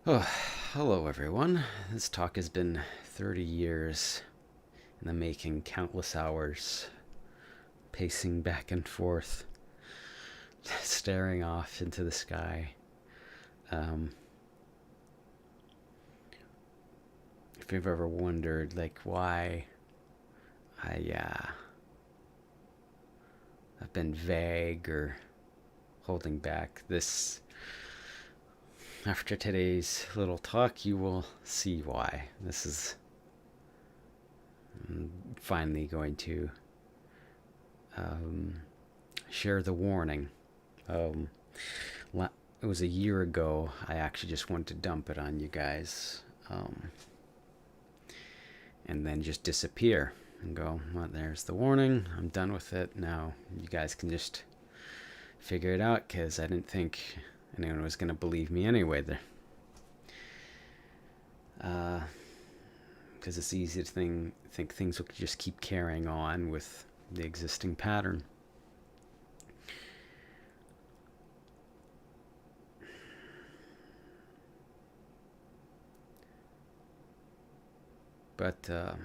Oh, hello everyone. This talk has been 30 years in the making, countless hours, pacing back and forth, staring off into the sky. Um, if you've ever wondered, like, why I've been vague or holding back this, after today's little talk, you will see why. This is finally going to um, share the warning. Um, it was a year ago. I actually just wanted to dump it on you guys, and then just disappear and go, well, there's the warning. I'm done with it. Now you guys can just figure it out, because I didn't think anyone was going to believe me anyway. Because it's easy to think things will just keep carrying on with the existing pattern. But I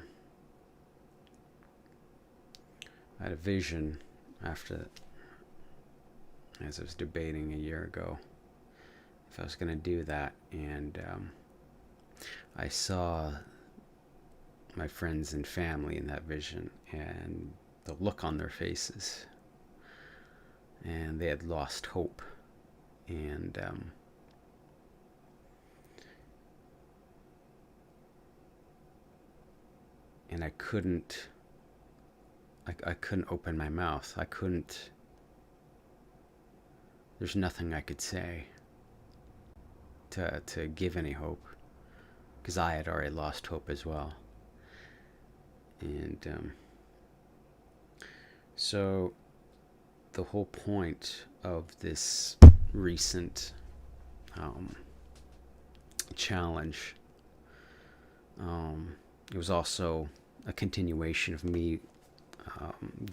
had a vision after, as I was debating a year ago, if I was going to do that, and I saw my friends and family in that vision, and the look on their faces, and they had lost hope, and I couldn't. I couldn't open my mouth. I couldn't. There's nothing I could say to give any hope, because I had already lost hope as well. And so the whole point of this recent challenge, it was also a continuation of me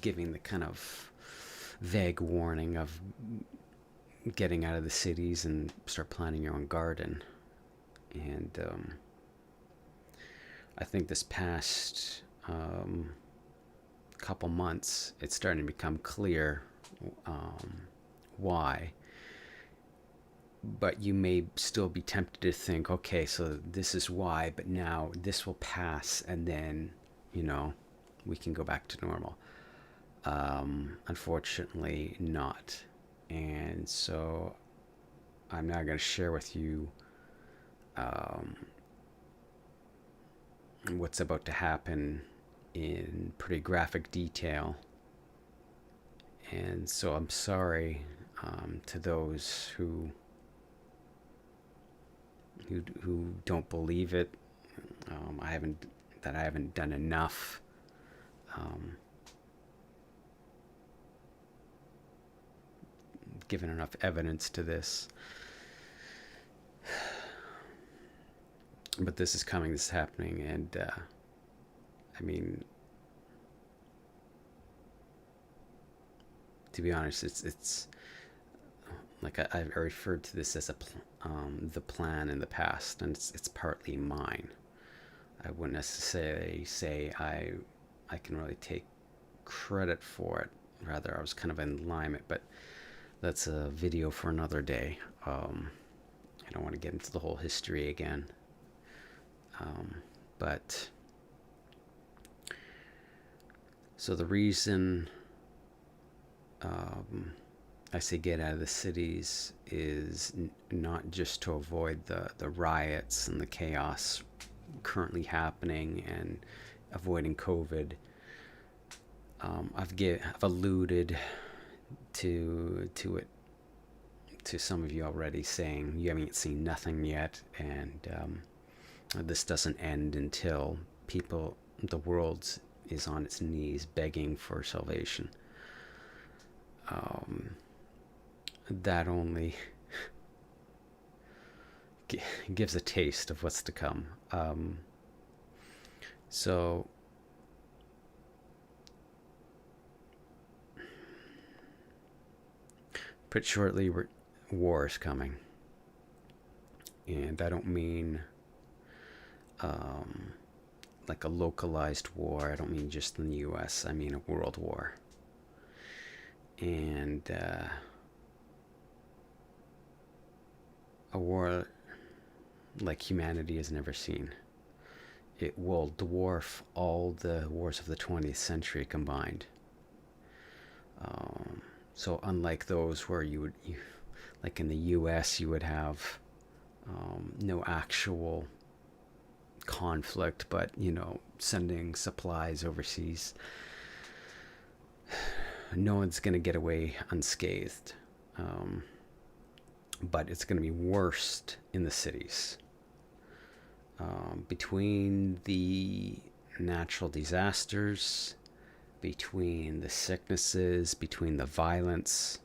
giving the kind of vague warning of getting out of the cities and start planting your own garden. And I think this past couple months, it's starting to become clear why. But you may still be tempted to think, okay, so this is why, but now this will pass, and then, we can go back to normal. Unfortunately, not. And so I'm now going to share with you what's about to happen in pretty graphic detail. And so I'm sorry to those who don't believe it. I haven't done enough. Given enough evidence to this. But this is coming, this is happening, and I mean, to be honest, it's like I referred to this as the plan in the past, and it's partly mine. I wouldn't necessarily say I can really take credit for it. Rather, I was kind of in alignment, but that's a video for another day. I don't want to get into the whole history again. But so the reason I say get out of the cities is not just to avoid the riots and the chaos currently happening and avoiding COVID. I've alluded to it to some of you already, saying you haven't seen nothing yet, and this doesn't end until the world is on its knees begging for salvation. That only gives a taste of what's to come. So pretty shortly, war is coming. And I don't mean um, like a localized war. I don't mean just in the US. I mean a world war. And a war like humanity has never seen. It will dwarf all the wars of the 20th century combined. Um, so unlike those where like in the U.S., you would have no actual conflict, but sending supplies overseas, no one's going to get away unscathed. Um, but it's going to be worst in the cities. Between the natural disasters, between the sicknesses, between the violence,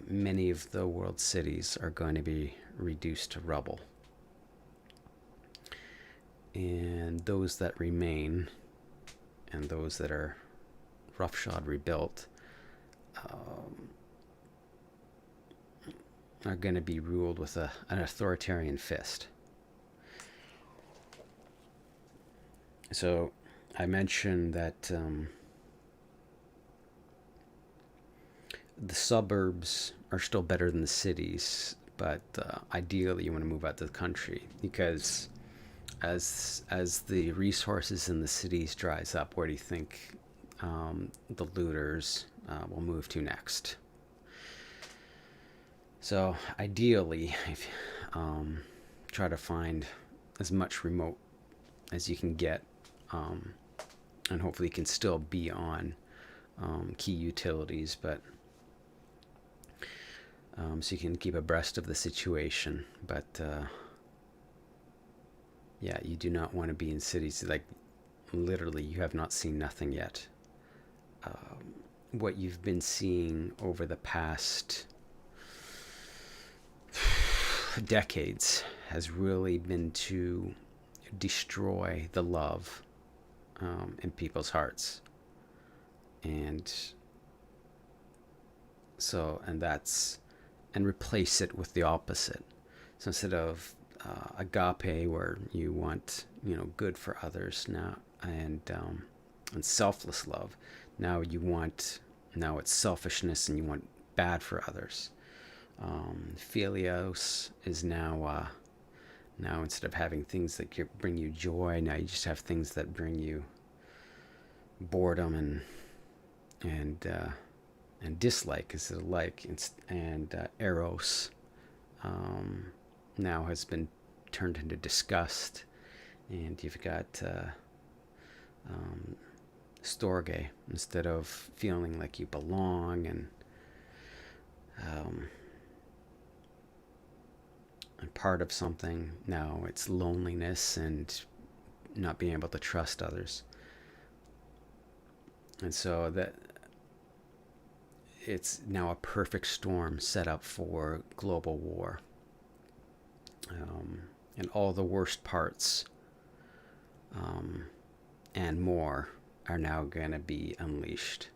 many of the world's cities are going to be reduced to rubble. And those that remain, and those that are roughshod rebuilt, are going to be ruled with an authoritarian fist. So I mentioned that the suburbs are still better than the cities, but ideally you want to move out to the country, because as the resources in the cities dries up, where do you think the looters will move to next? So ideally, if try to find as much remote as you can get, and hopefully you can still be on key utilities, but so you can keep abreast of the situation. But yeah, you do not want to be in cities like literally you have not seen nothing yet. What you've been seeing over the past decades has really been to destroy the love in people's hearts. And so, and replace it with the opposite. So instead of agape, where you want, good for others now, and selfless love, now it's selfishness, and you want bad for others. Philios is now instead of having things that bring you joy, now you just have things that bring you boredom and dislike instead of like. And eros now has been turned into disgust, and you've got storge instead of feeling like you belong, and part of something. Now it's loneliness and not being able to trust others. And so that it's now a perfect storm set up for global war. And all the worst parts and more are now going to be unleashed.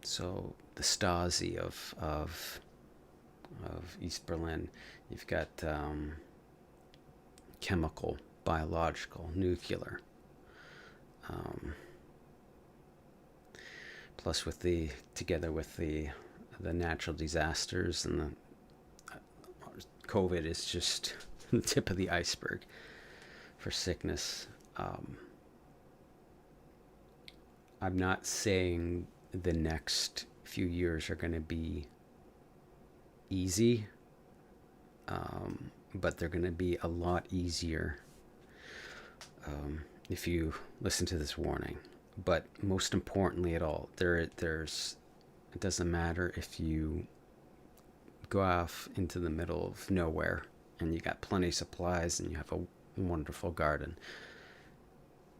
So the Stasi of East Berlin, you've got chemical, biological, nuclear. Plus, together with the natural disasters, and the COVID is just the tip of the iceberg for sickness. I'm not saying the next few years are going to be easy, but they're going to be a lot easier if you listen to this warning. But most importantly at all, it doesn't matter if you go off into the middle of nowhere and you got plenty of supplies and you have a wonderful garden.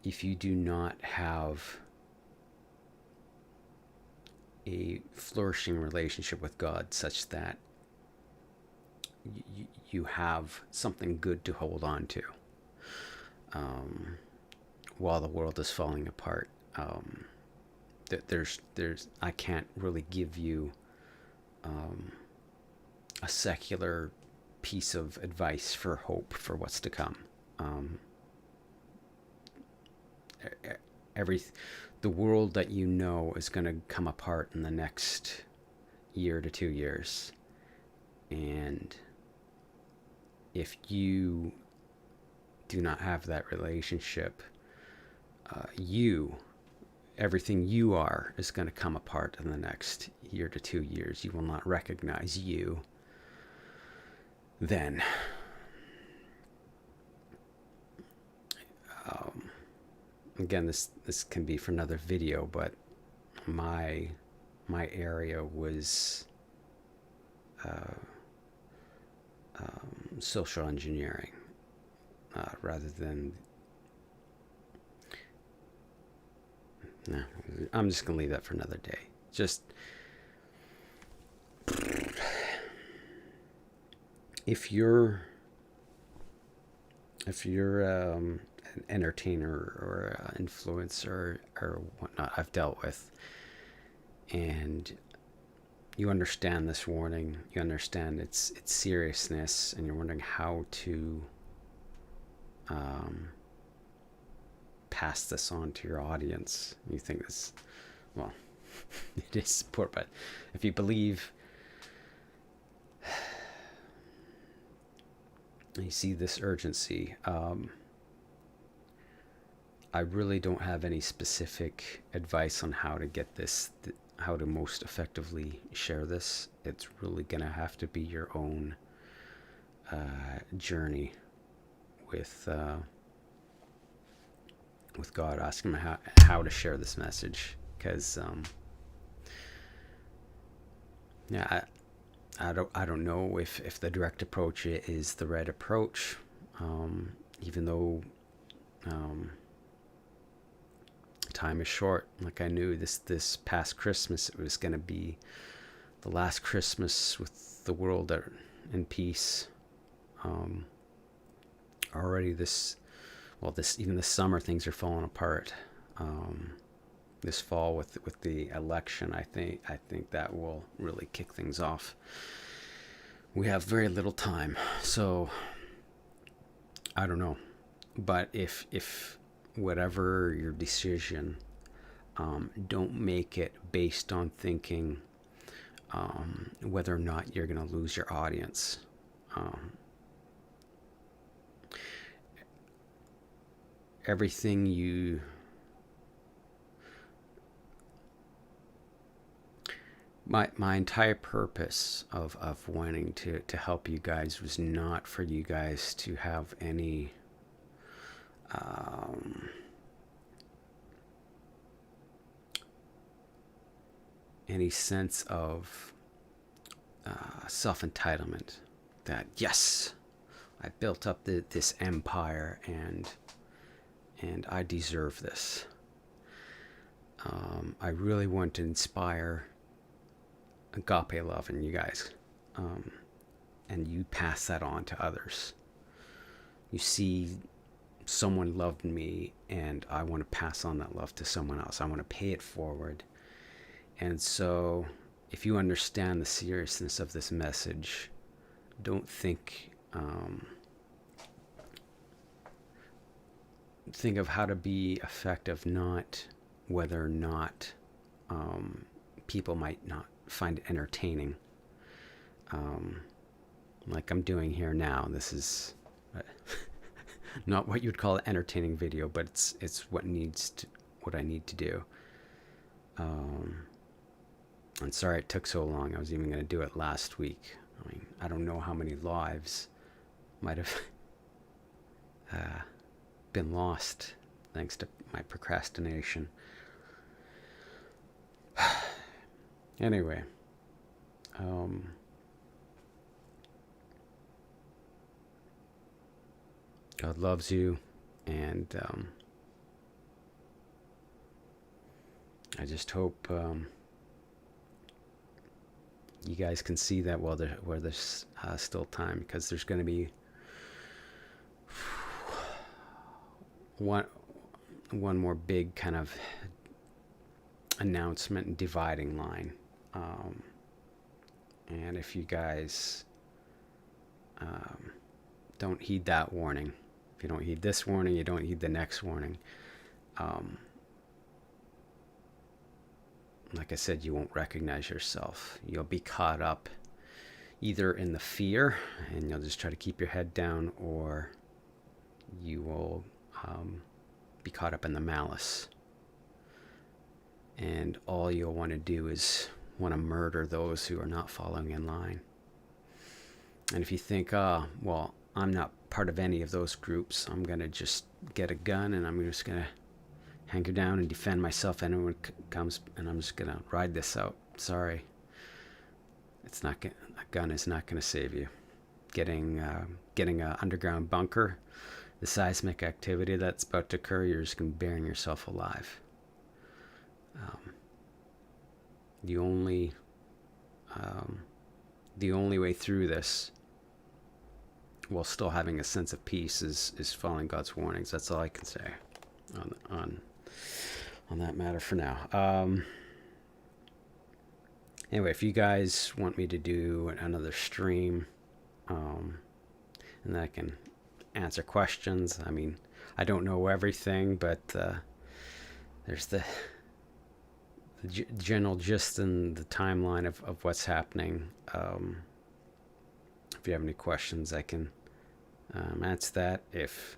If you do not have a flourishing relationship with God such that you have something good to hold on to while the world is falling apart, I can't really give you a secular piece of advice for hope for what's to come. Um, every the world that you know is going to come apart in the next year to 2 years, and if you do not have that relationship, you everything you are is going to come apart in the next year to 2 years. You will not recognize you then. Again, this can be for another video, but my area was social engineering, rather than. No, I'm just gonna leave that for another day. Just if you're an entertainer or an influencer or whatnot I've dealt with, and you understand this warning, you understand its seriousness, and you're wondering how to pass this on to your audience. You think this, well, it is support, but if you believe, you see this urgency, I really don't have any specific advice on how to get this, how to most effectively share this. It's really gonna have to be your own journey with God. Ask him how to share this message, because yeah, I don't know if the direct approach is the right approach, even though time is short. Like, I knew this past Christmas it was going to be the last Christmas with the world in peace. Already this even this summer things are falling apart. This fall with the election, I think that will really kick things off. We have very little time, so I don't know. But if whatever your decision, don't make it based on thinking whether or not you're going to lose your audience. Everything you my entire purpose of wanting to help you guys was not for you guys to have any sense of self-entitlement, that yes, I built up this empire and I deserve this. I really want to inspire agape love in you guys, and you pass that on to others. You see someone loved me, and I want to pass on that love to someone else. I want to pay it forward. And so if you understand the seriousness of this message, don't think of how to be effective, not whether or not people might not find it entertaining, like I'm doing here now. This is not what you'd call an entertaining video, but it's what I need to do. I'm sorry it took so long. I was even going to do it last week. I mean, I don't know how many lives might have been lost thanks to my procrastination. Anyway, God loves you, and I just hope you guys can see that while there's still time, because there's going to be one more big kind of announcement and dividing line. And if you guys don't heed that warning. If you don't heed this warning, you don't heed the next warning. Like I said, you won't recognize yourself. You'll be caught up either in the fear and you'll just try to keep your head down, or you will be caught up in the malice. And all you'll want to do is want to murder those who are not following in line. And if you think, well, I'm not part of any of those groups, I'm going to just get a gun and I'm just going to hunker down and defend myself. Anyone comes, and I'm just going to ride this out. Sorry. It's not a gun is not going to save you. Getting an underground bunker, the seismic activity that's about to occur, you're just going to be burying yourself alive. The only way through this, while still having a sense of peace, is following God's warnings. That's all I can say on that matter for now. Anyway, if you guys want me to do another stream, and then I can answer questions. I mean, I don't know everything, but there's the general gist and the timeline of what's happening. If you have any questions, I can answer that. If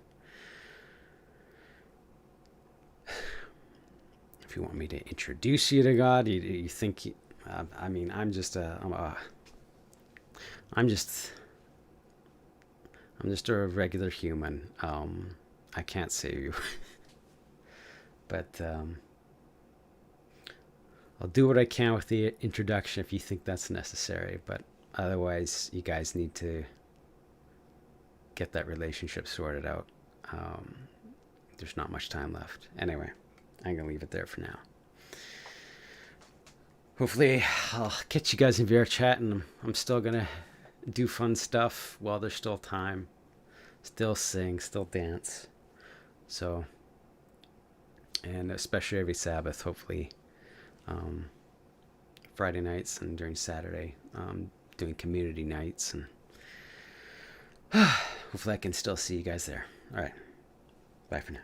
you want me to introduce you to God, you think, I mean, I'm just a regular human. I can't save you, but I'll do what I can with the introduction if you think that's necessary. But otherwise, you guys need to get that relationship sorted out. There's not much time left. Anyway, I'm going to leave it there for now. Hopefully, I'll catch you guys in VR chat, and I'm still going to do fun stuff while there's still time. Still sing, still dance. So, and especially every Sabbath, hopefully, Friday nights and during Saturday, doing community nights, and hopefully I can still see you guys there. All right, bye for now.